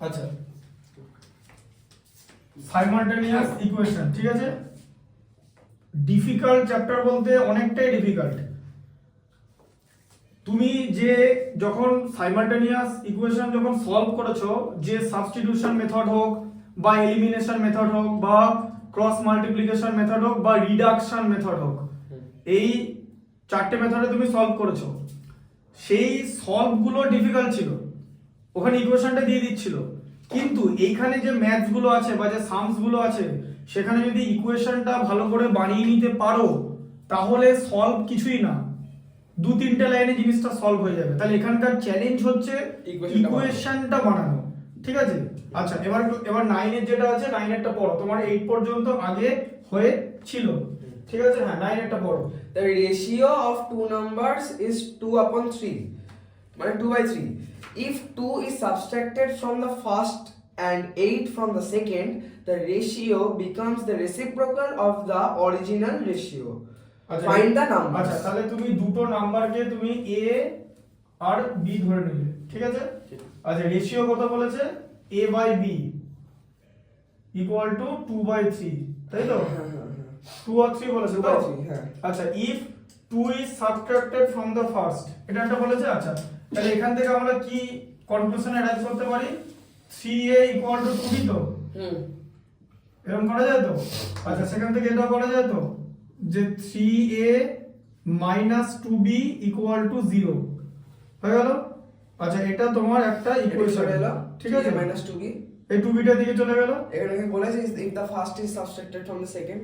আচ্ছা, simultaneous equation, ঠিক আছে। ডিফিকাল্ট চ্যাপ্টার বলতে অনেকটাই ডিফিকাল্ট। তুমি যে যখন সাইমালটেনিয়াস ইকুয়েশন যখন সলভ করেছো, যে সাবস্টিটিউশন মেথড হোক বা এলিমিনেশন মেথড হোক বা ক্রস মাল্টিপ্লিকেশন মেথড হোক বা রিডাকশন মেথড হোক, এই চারটে মেথডে তুমি সলভ করেছো, সেই সলভগুলো ডিফিকাল্ট ছিল, ওখানে ইকুয়েশনটা দিয়ে দিচ্ছিল। কিন্তু এইখানে যে ম্যাথস গুলো আছে বা যে সামস গুলো আছে, সেখানে যদি ইকুয়েশনটা ভালো করে বানিয়ে নিতে পারো, তাহলে সলভ কিছুই না, দু তিনটে লাইনে জিনিসটা সলভ হয়ে যাবে। তাহলে এখানকার চ্যালেঞ্জ হচ্ছে ইকুয়েশনটা বানানো, ঠিক আছে। আচ্ছা, এবার 9 এর যেটা আছে, 9 এরটা পড়ো, তোমার 8 পর্যন্ত আগে হয়ে ছিল, ঠিক আছে। হ্যাঁ, 9 এরটা পড়ো। The ratio of two numbers is 2/3, মানে 2/3. If 2 is subtracted from the first and 8 from the second, the ratio becomes the reciprocal of the original ratio. Find the numbers. আচ্ছা, তাহলে তুমি দুটো নাম্বারকে তুমি a আর b ধরে নিলে, ঠিক আছে। আচ্ছা, রেশিও কত বলেছে? a/b equal to 2/3, তাই তো? 2 আর 3 বলেছে তো? আচ্ছা, if 2 is subtracted from the first, এটা একটা বলেছে। আচ্ছা, তাহলে এখান থেকে আমরা কি কনক্লুশন অ্যারাইভ করতে পারি? 3a equal to 2b তো? এরকম করা যায় তো? আচ্ছা, সেখান থেকে এটা করা যায় তো যে 3a minus 2b equal to 0 হয়ে গেল। আচ্ছা, এটা তোমার একটা ইকুয়েশন এলো, ঠিক আছে। minus 2b, এই 2b টার দিকে চলে গেল। এখানে কি বলেছে if the first is subtracted from the second?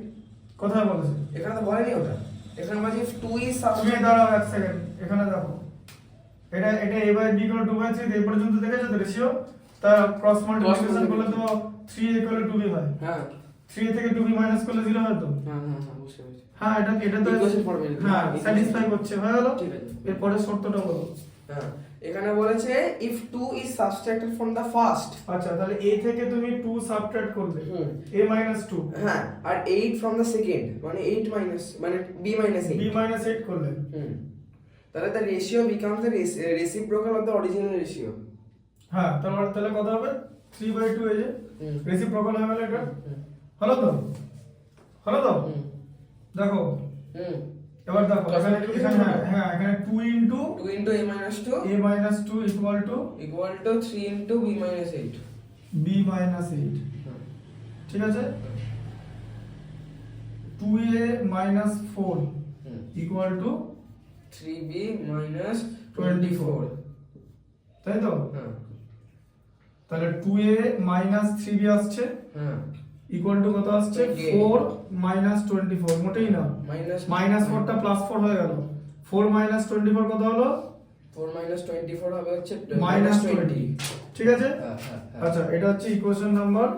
কোথায় বলেছে? এখানে তো বলেনি ওটা। এখানে বলেছে if 2 is তুমি subtracted, দাঁড়াও এক সেকেন্ড, এখানে দেখো, এটা a/b equal to 2/3 এই পর্যন্ত দেখেছো তো রেশিও? তার ক্রস মাল্টিপ্লিকেশন করলে তো 3 equal to 2b হয়। হ্যাঁ 3 থেকে 2b মাইনাস করলে 0 হয় তো? হ্যাঁ বুঝতে পেরেছি। হ্যাঁ, এটা তো ইকুয়েশন ফর্মে হ্যাঁ স্যাটিসফাই করছে, হয়ে গেল। ঠিক আছে, এরপরে শর্তটা বলো। হ্যাঁ এখানে বলেছে if 2 is subtracted from the first, আচ্ছা, তাহলে a থেকে তুমি 2 সাবট্রাক্ট করবে, a minus 2, হ্যাঁ, আর 8 from the second, মানে 8 minus মানে b minus 8, b minus 8 করলে, তাহলে the ratio becomes the reciprocal of the original ratio. হ্যাঁ, তাহলে কত হবে? 3/2 এই যে রেসিপ্রোকাল হয়ে গেল। এটা হলো তো? দেখো, এবার দেখো এখানে হ্যাঁ এখানে 2 into a minus 2 equal to 3 into b minus 8, b minus 8, ঠিক আছে। 2a minus 4 equal to 3b minus 24, তাই তো? হ্যাঁ তাহলে 2a minus 3b আসছে, হ্যাঁ ইকুয়াল টু কত আসছে? 28 4 minus 24, মোটেই না, মাইনাস 4 টা প্লাস 4 হয়ে গেল। 4 minus 24 কত হলো? 4 minus 24 হবে হচ্ছে minus 20, ঠিক আছে। হ্যাঁ আচ্ছা, এটা হচ্ছে ইকুয়েশন নাম্বার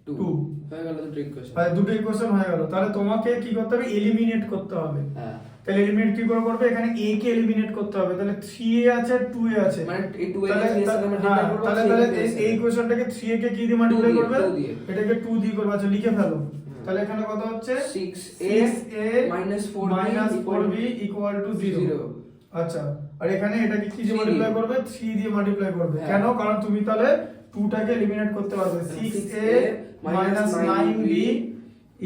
2 হয়ে গেল, দুটো ইকুয়েশন, আর দুটো ইকুয়েশন হয়ে গেল। তাহলে তোমাকে কি করতে হবে? এলিমিনেট করতে হবে। হ্যাঁ তাহলে এলিমিনেট কি করে করবে? এখানে a কে এলিমিনেট করতে হবে। তাহলে 3a আছে, 2a আছে, মানে এই 2 এর তাহলে এই ইকুয়েশনটাকে 3a কে কি দিয়ে মাল্টিপ্লাই করবে? এটাকে 2 দিয়ে করবে। আচ্ছা, লিখে ফেলো। তাহলে এখানে কত হচ্ছে? 6a minus 4b equal to 0। আচ্ছা, আর এখানে এটাকে কি দিয়ে মাল্টিপ্লাই করবে? 3 দিয়ে মাল্টিপ্লাই করবে। কেন? কারণ তুমি তাহলে 2 টাকে এলিমিনেট করতে পারবে। 6a minus 9b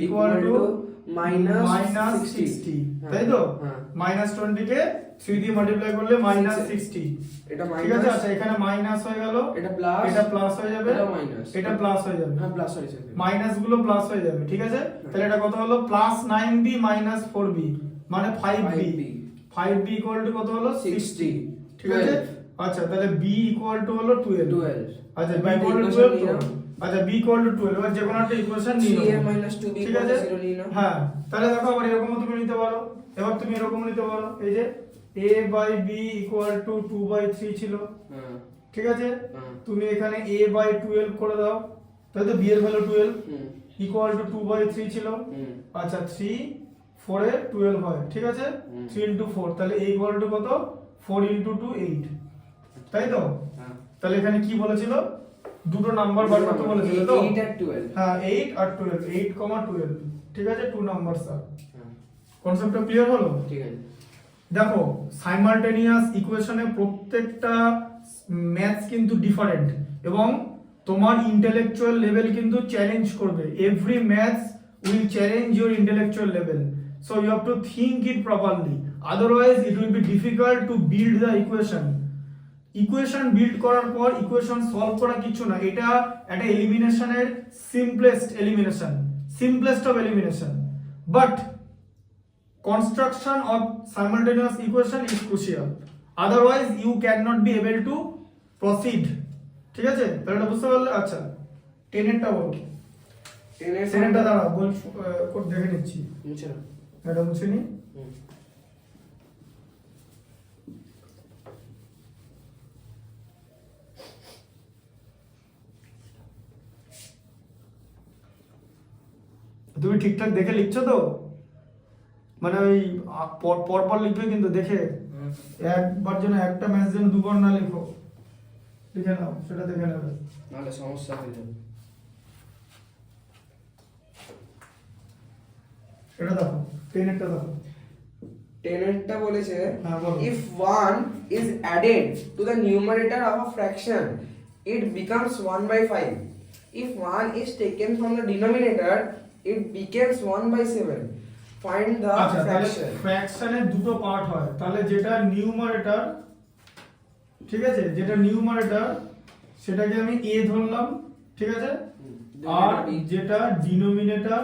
equal to minus 60, তাই তো? minus 20 কে 3 দিয়ে মাল্টিপ্লাই করলে minus 60, এটা ঠিক আছে। আচ্ছা, এখানে মাইনাস হয়ে গেল, এটা প্লাস হয়ে যাবে, এটা প্লাস হয়ে যাবে, হ্যাঁ প্লাস হয়ে যাবে, মাইনাস গুলো প্লাস হয়ে যাবে, ঠিক আছে। তাহলে এটা কত হলো? প্লাস 9b minus 4b মানে 5b equal to কত হলো? 60, ঠিক আছে। আচ্ছা, তাহলে b equal to হলো 12। আচ্ছা, b equal to 12 তো? আচ্ছা, b equal to 12, এবার যে কোনো একটা ইকুয়েশন নিয়ে নাও, 3a minus 2b ঠিক equal আছে। to 0 নিয়ে নাও। হ্যাঁ, তাহলে দেখো আবার এরকমও তুমি নিতে পারো। এবার তুমি এরকম নিতে পারো, এই যে a/b equal to 2/3 ছিল, ঠিক আছে। তুমি এখানে a/12 করে দাও, তাই তো? b এর ভ্যালু 12 equal to 2/3 ছিল। আচ্ছা, 3 4 এ 12 হয়, ঠিক আছে। 3 into 4, তাহলে a equal to কত? 4 into 2 8, তাই তো? তাহলে এখানে কি বলেছিল? দুটো নাম্বার বার করতে বলেছিল তো? 8 আর 12, হ্যাঁ 8 আর 12, 8, 12, ঠিক আছে। 2 নাম্বারস আর কনসেপ্টটা ক্লিয়ার হলো? ঠিক আছে। দেখো, সাইমালটেনিয়াস ইকুয়েশনে প্রত্যেকটা ম্যাথস কিন্তু ডিফারেন্ট এবং তোমার ইন্টেলেকচুয়াল লেভেল কিন্তু চ্যালেঞ্জ করবে। Every maths will challenge your intellectual level, so you have to think it properly, otherwise it will be difficult to build the equation. Equation build করার পর equation solve করা কিছু না, এটা একটা এলিমিনেশনের simplest elimination, simplest of elimination, but construction of simultaneous equation is crucial, otherwise you cannot be able to proceed। ঠিক আছে, তাহলে এটা বুঝতে পারলে? আচ্ছা 10 এরটা বল, 10 এরটা দাঁড়া বল, কোড দেখে নিচ্ছি, মুছে না এটা মুছে নি। তুমি ঠিকঠাক দেখে লিখছো তো? মানে ওই পর লিখবে কিন্তু দেখে, একবার যেন একটা ম্যাচ যেন দুবার না লিখো, লিখে নাও, সেটা দেখে নেবে, নাহলে সমস্যা হয়ে যাবে। এটা দেখো 10 এরটা দেখো, 10 এরটা বলেছে হ্যাঁ, বলো। if 1 is added to the numerator of a fraction it becomes 1 by 5, if 1 is taken from the denominator it becomes 1 by 7, find the আচ্ছা তাহলে fraction। ফ্র্যাকশনের দুটো পার্ট হয়, তাহলে যেটা নিউমারেটর, ঠিক আছে, যেটা নিউমারেটর সেটাকে আমি a ধরলাম, ঠিক আছে, আর যেটা ডিনোমিনেটর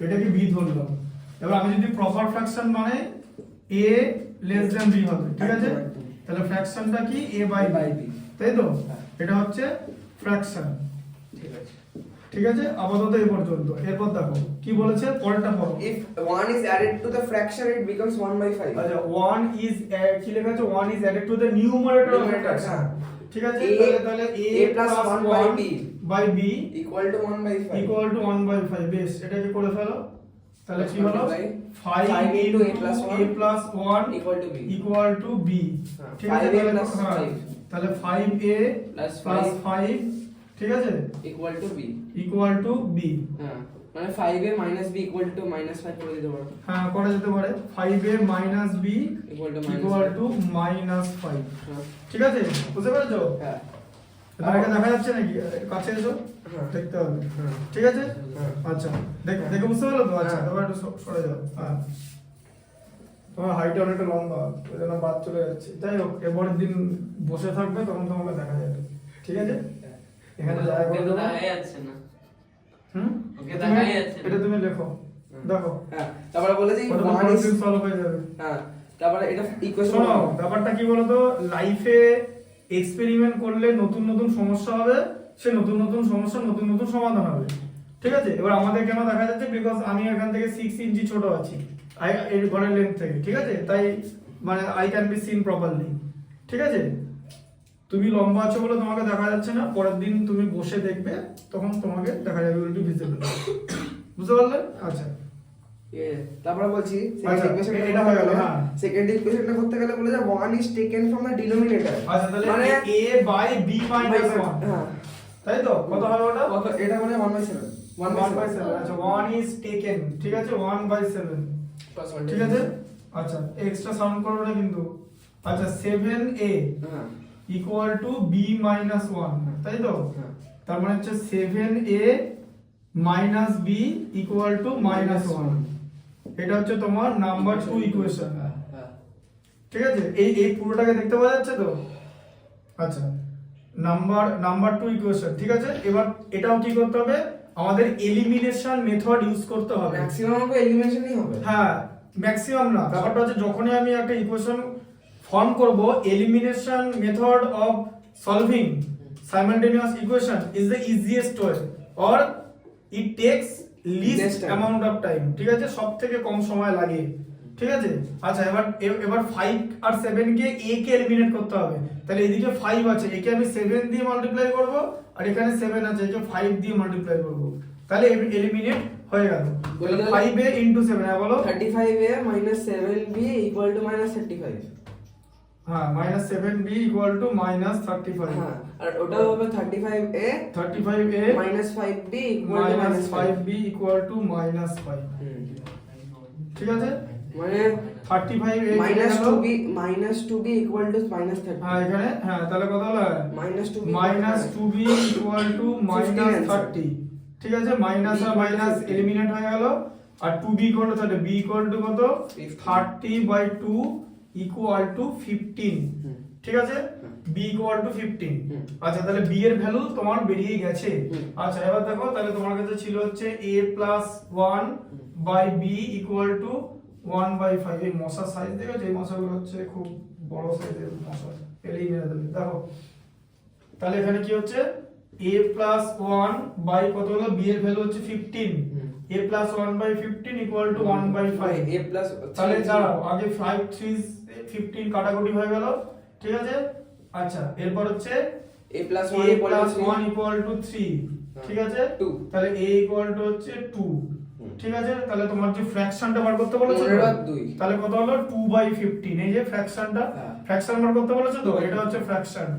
এটাকে b ধরলাম। এবার আমি যদি প্রপার ফ্র্যাকশন মানে a লেস দ্যান b হবে, ঠিক আছে, তাহলে ফ্র্যাকশনটা কি a বাই b, তাই তো? এটা হচ্ছে ফ্র্যাকশন, ঠিক আছে, ঠিক আছে, আপাতত এই পর্যন্ত। এরপর দেখো কি বলেছে, পরেরটা পড়ো। if 1 is added to the fraction it becomes 1 by 5। আচ্ছা 1 is কি লেখা আছে, 1 is added to the numerator of the fraction, ঠিক আছে, তাহলে a plus 1 by b equal to 1 by 5 equal to 1 by 5। বেশ, এটাকে করে ফেলো, তাহলে কি হলো 5 into a plus 1 equal to b, হ্যাঁ, ঠিক আছে, 5a plus হ্যাঁ, 5 তাহলে 5a plus 5, ঠিক আছে, equal to b, equal to b, হ্যাঁ, মানে 5a minus b equal to minus 5 করে দিতে পারো, হ্যাঁ করা যেতে পারে, 5a minus b equal to minus 5, হ্যাঁ, ঠিক আছে, বুঝতে পেরেছো? হ্যাঁ, তোমাকে দেখা যাচ্ছে নাকি? কাছে এসো, হ্যাঁ। দেখতে হবে, হ্যাঁ। ঠিক আছে, হ্যাঁ। আচ্ছা দেখে বুঝতে পারলো তো? আচ্ছা হ্যাঁ। এবার একটু সরে যাও, হ্যাঁ, তোমার হাইট অনেকটা লম্বা, ওই জন্য বাদ চলে যাচ্ছে। যাই হোক, এবারের দিন বসে থাকবে তখন তোমাকে দেখা যাবে, ঠিক আছে, এখানে জায়গা করে দেবো। হুম, ওকে দেখাই যাচ্ছে না। এটা তুমি লেখো, দেখো হ্যাঁ, তারপরে বলেছে কত 1 is সলভ হয়ে যাবে। হ্যাঁ, তারপরে এটা ইকুয়েশন শোনো, ব্যাপারটা কি বলতো, লাইফে এক্সপেরিমেন্ট করলে নতুন নতুন সমস্যা হবে, সে নতুন নতুন সমস্যা নতুন নতুন সমাধান হবে, ঠিক আছে। এবার আমাদের কেন দেখা যাচ্ছে, বিকজ আমি এখান থেকে 6 ইঞ্চি ছোট আছি এর ঘরের লেন্থ থেকে, ঠিক আছে, তাই মানে I can be seen properly, ঠিক আছে। তুমি লম্বা আছো বলে তোমাকে দেখা যাচ্ছে না, পরের দিন তুমি বসে দেখবে তখন তোমাকে দেখা যাবে, উইল বি ভিজিবল, বুঝতে পারলে? আচ্ছা তারপরে বলছি আচ্ছা, এটা হয়ে গেল, হ্যাঁ। সেকেন্ড ইকুয়েশনটা করতে গেলে বলে যে 1 is taken from the denominator, আচ্ছা তাহলে মানে a by b minus 1, হ্যাঁ, তাই তো? কত হবে ওটা? কত এটা মানে 1 by 7 1 by 7, আচ্ছা 1 is taken, ঠিক আছে, 1 by 7, plus 1 ঠিক আছে। আচ্ছা এক্সট্রা সাউন্ড করো না কিন্তু। আচ্ছা 7a হ্যাঁ, equal to b minus 1, তাই তো? হ্যাঁ, তার মানে হচ্ছে 7a minus b equal to minus 1, এটা হচ্ছে তোমার নাম্বার 2 ইকুয়েশন, হ্যাঁ, ঠিক আছে। এই পুরোটাকে দেখতে পাওয়া যাচ্ছে তো? আচ্ছা নাম্বার 2 ইকুয়েশন, ঠিক আছে। এবার এটাও কি করতে হবে, আমাদের এলিমিনেশন মেথড ইউজ করতে হবে। ম্যাক্সিমাম হবে এলিমিনেশনই হবে, হ্যাঁ ম্যাক্সিমাম না, ব্যাপারটা হচ্ছে যখনই আমি একটা ইকুয়েশন ফর্ম করব, elimination method of solving simultaneous equation is the easiest way, or it takes least Least time. Amount of time, ঠিক আছে, সব থেকে কম সময় লাগে, ঠিক আছে। আচ্ছা এবার 5 আর 7 কে a কে এলিমিনেট করতে হবে, তাহলে এদিকে 5 আছে, একে আমি 7 দিয়ে মাল্টিপ্লাই করব, আর এখানে 7 আছে, একে 5 দিয়ে মাল্টিপ্লাই করব, তাহলে এলিমিনেট হয়ে গেল। বলে দিলাম। 5a into 7, হ্যাঁ বলো। 35a minus 7b equal to minus 35, হ্যাঁ minus 7b equal to minus 35, হ্যাঁ, আর ওটা হবে 35a 35a minus 5b equal to minus minus 5, 5b equal to minus 5, ঠিক আছে। মানে 35 এই minus গেল। 2b equal to minus 30 হ্যাঁ এখানে হ্যাঁ তাহলে কত হলো minus 2b minus 2b equal to minus 30 ঠিক আছে মাইনাস আর মাইনাস এলিমিনেট হয়ে গেল আর 2b ইকুয়াল টু তাহলে b ইকুয়াল টু কত 30/2 ইকুয়াল টু 15 ঠিক আছে b ইকুয়াল টু 15 আচ্ছা তাহলে b এর ভ্যালু তোমার বেরিয়ে গেছে আচ্ছা এবার দেখো তাহলে তোমার কাছে ছিল হচ্ছে a plus 1 by b equal to 1/5 এই মশার সাইজ দেখেছো এই মশাগুলো হচ্ছে খুব বড় সাইজের মশা এলেই মেরে দেবে দেখো তাহলে এখানে কি হচ্ছে a প্লাস 1 বাই কত হলো b এর ভ্যালু হচ্ছে 15 a plus 1/15 equal to 1/5 a plus তাহলে দাঁড়াও আগে 5 3 15 কাটাকুটি হয়ে গেল ঠিক আছে আচ্ছা এরপর হচ্ছে a plus a 1 plus equal 1 equal to 3 ঠিক আছে 2 তাহলে a ইকুয়াল টু হচ্ছে 2 ঠিক আছে তাহলে তোমার যে ফ্র্যাকশনটা বার করতে বলেছে 15/2 তাহলে কত হলো 2/15 এই যে ফ্র্যাকশনটা হ্যাঁ। ফ্র্যাকশন বার করতে বলেছে তো এটা হচ্ছে ফ্র্যাকশন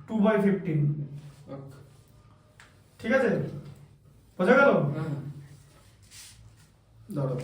2/15 ঠিক আছে বোঝা গেল হ্যাঁ ধরো